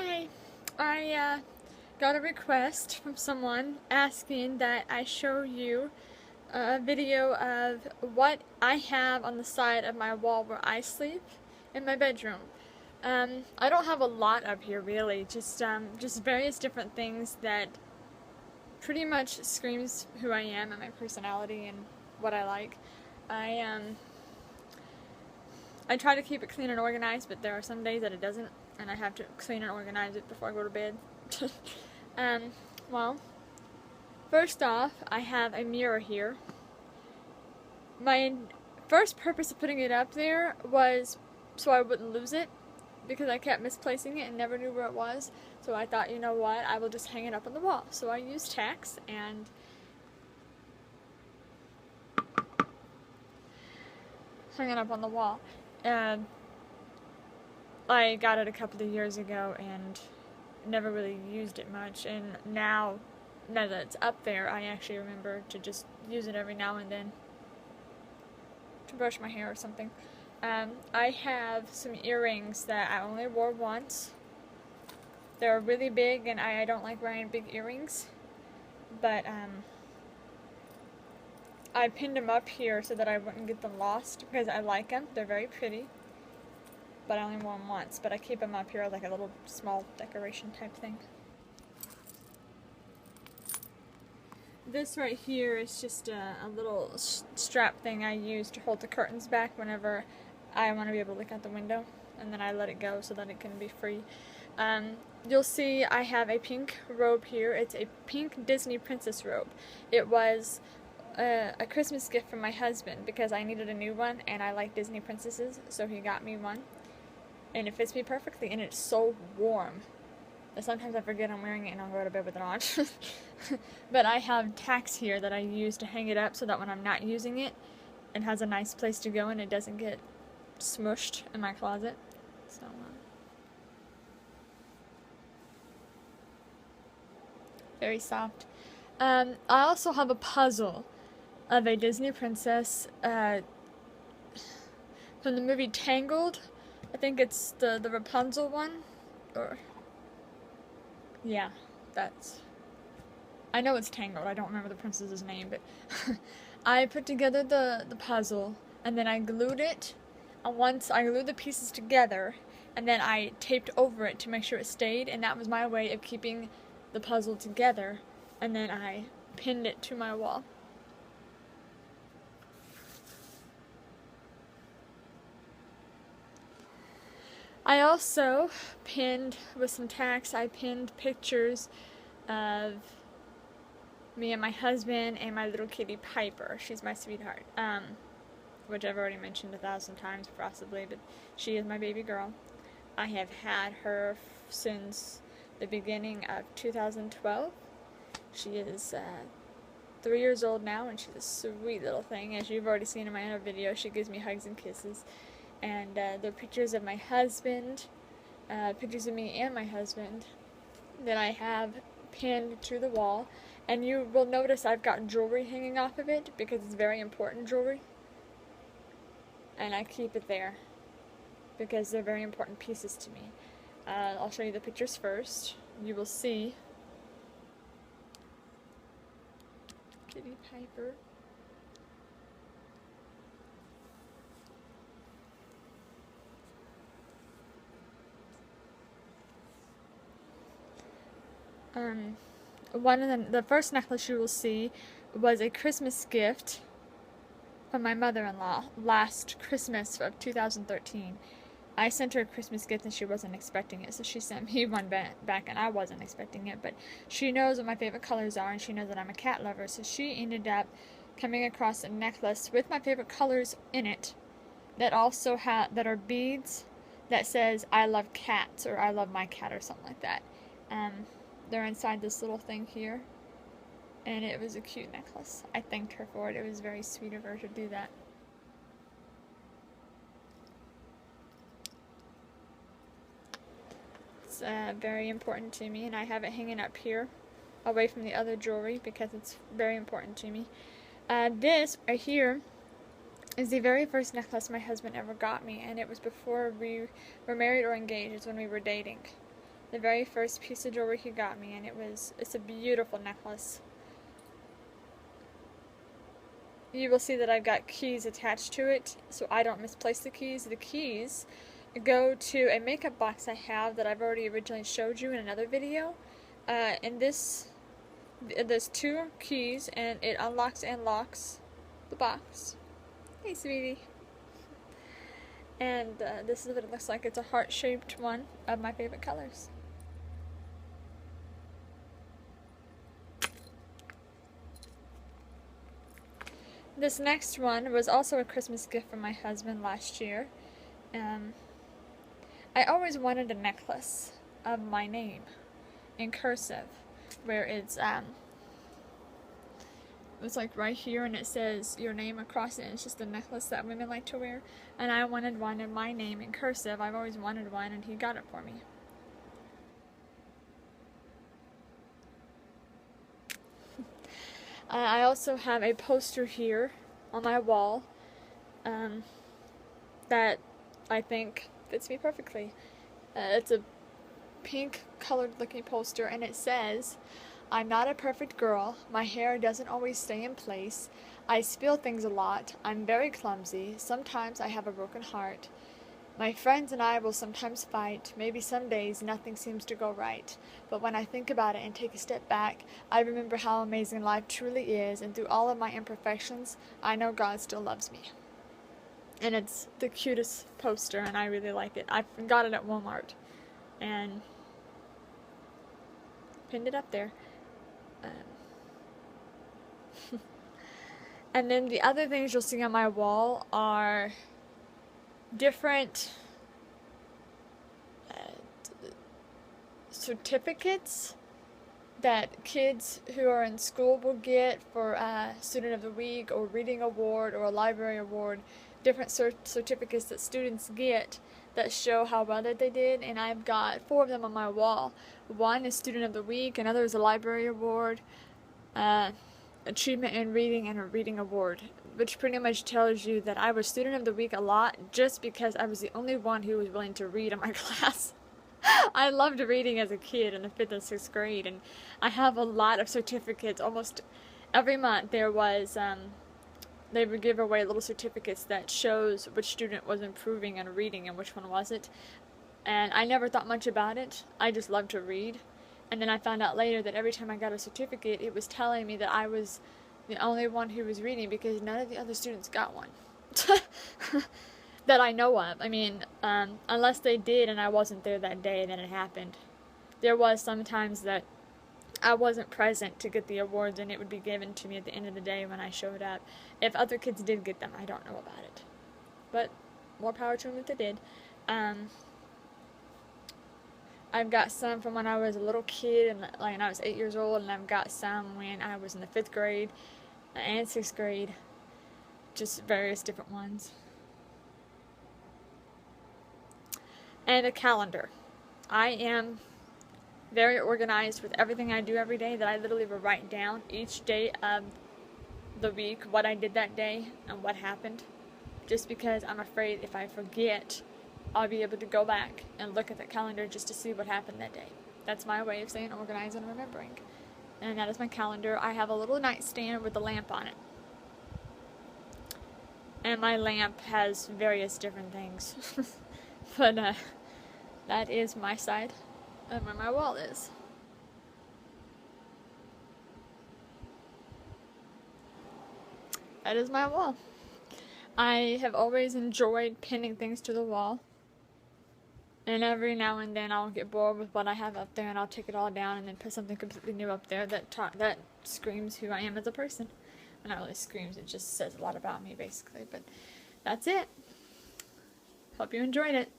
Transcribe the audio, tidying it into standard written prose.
Hi, I got a request from someone asking that I show you a video of what I have on the side of my wall where I sleep in my bedroom. I don't have a lot up here really, just various different things that pretty much screams who I am and my personality and what I like. I um, I try to keep it clean and organized, but there are some days that it doesn't, and I have to clean and organize it before I go to bed. um, well, first off, I have a mirror here. My first purpose of putting it up there was so I wouldn't lose it, because I kept misplacing it and never knew where it was. So I thought, you know what, I will just hang it up on the wall. So I used tacks and hung it up on the wall. And I got it a couple of years ago and never really used it much, and now that it's up there, I actually remember to just use it every now and then to brush my hair or something. I have some earrings that I only wore once. They're really big, and I don't like wearing big earrings, but I pinned them up here so that I wouldn't get them lost, because I like them. They're very pretty, but I only wore them once, but I keep them up here like a little small decoration type thing. This right here is just a little strap thing I use to hold the curtains back whenever I want to be able to look out the window, and then I let it go so that it can be free. You'll see I have a pink robe here. It's a pink Disney princess robe. It was a Christmas gift from my husband because I needed a new one and I like Disney princesses, so he got me one. And it fits me perfectly, and it's so warm. Sometimes I forget I'm wearing it and I'll go to bed with it on. But I have tacks here that I use to hang it up so that when I'm not using it, it has a nice place to go and it doesn't get smushed in my closet. So, very soft. I also have a puzzle of a Disney princess from the movie Tangled. I think it's the Rapunzel one, or yeah, that's. I know it's Tangled. I don't remember the princess's name, but I put together the puzzle, and then I glued it. And once I glued the pieces together, and then I taped over it to make sure it stayed, and that was my way of keeping the puzzle together. And then I pinned it to my wall. I also pinned, with some tacks, I pinned pictures of me and my husband and my little kitty Piper. She's my sweetheart, which I've already mentioned 1,000 times possibly, but she is my baby girl. I have had her since the beginning of 2012. She is 3 years old now, and she's a sweet little thing. As you've already seen in my other video, she gives me hugs and kisses. And the pictures of my husband, pictures of me and my husband that I have pinned to the wall. And you will notice I've got jewelry hanging off of it because it's very important jewelry. And I keep it there because they're very important pieces to me. I'll show you the pictures first. You will see Kitty Piper. One of the first necklace you will see was a Christmas gift from my mother-in-law last Christmas of 2013. I sent her a Christmas gift and she wasn't expecting it, so she sent me one back, and I wasn't expecting it, but she knows what my favorite colors are and she knows that I'm a cat lover, so she ended up coming across a necklace with my favorite colors in it that also that are beads that says I love cats or I love my cat or something like that. They're inside this little thing here, and it was a cute necklace. I thanked her for it. It was very sweet of her to do that. It's very important to me, and I have it hanging up here away from the other jewelry because it's very important to me. This right here is the very first necklace my husband ever got me, and it was before we were married or engaged. It's when we were dating. The very first piece of jewelry he got me, and it's a beautiful necklace. You will see that I've got keys attached to it, so I don't misplace the keys. The keys go to a makeup box I have that I've already originally showed you in another video. And there's 2 keys, and it unlocks and locks the box. Hey, sweetie. And this is what it looks like. It's a heart-shaped one of my favorite colors. This next one was also a Christmas gift from my husband last year. I always wanted a necklace of my name in cursive, where it's like right here and it says your name across it, and it's just a necklace that women like to wear. And I wanted one of my name in cursive. I've always wanted one, and he got it for me. I also have a poster here on my wall that I think fits me perfectly. It's a pink colored looking poster, and it says, "I'm not a perfect girl. My hair doesn't always stay in place. I spill things a lot. I'm very clumsy. Sometimes I have a broken heart. My friends and I will sometimes fight. Maybe some days nothing seems to go right. But when I think about it and take a step back, I remember how amazing life truly is, and through all of my imperfections, I know God still loves me." And it's the cutest poster, and I really like it. I got it at Walmart and pinned it up there. And then the other things you'll see on my wall are different certificates that kids who are in school will get for Student of the Week or Reading Award or a Library Award. Different certificates that students get that show how well that they did, and I've got 4 of them on my wall. One is Student of the Week, another is a Library Award, Achievement in Reading, and a Reading Award, which pretty much tells you that I was Student of the Week a lot just because I was the only one who was willing to read in my class. I loved reading as a kid in the 5th and 6th grade, and I have a lot of certificates. Almost every month there was, they would give away little certificates that shows which student was improving in reading and which one wasn't. And I never thought much about it. I just loved to read. And then I found out later that every time I got a certificate, it was telling me that I was the only one who was reading because none of the other students got one. That I know of. I mean, unless they did and I wasn't there that day, then it happened. There was sometimes that I wasn't present to get the awards, and it would be given to me at the end of the day when I showed up. If other kids did get them, I don't know about it. But more power to them if they did. I've got some from when I was a little kid, and like when I was 8 years old, and I've got some when I was in the 5th grade and 6th grade. Just various different ones. And a calendar. I am very organized with everything I do every day, that I literally will write down each day of the week what I did that day and what happened, just because I'm afraid if I forget, I'll be able to go back and look at the calendar just to see what happened that day. That's my way of saying organized and remembering. And that is my calendar. I have a little nightstand with a lamp on it. And my lamp has various different things. But that is my side of where my wall is. That is my wall. I have always enjoyed pinning things to the wall. And every now and then I'll get bored with what I have up there, and I'll take it all down and then put something completely new up there that screams who I am as a person. Well, not really screams, it just says a lot about me basically. But that's it. Hope you enjoyed it.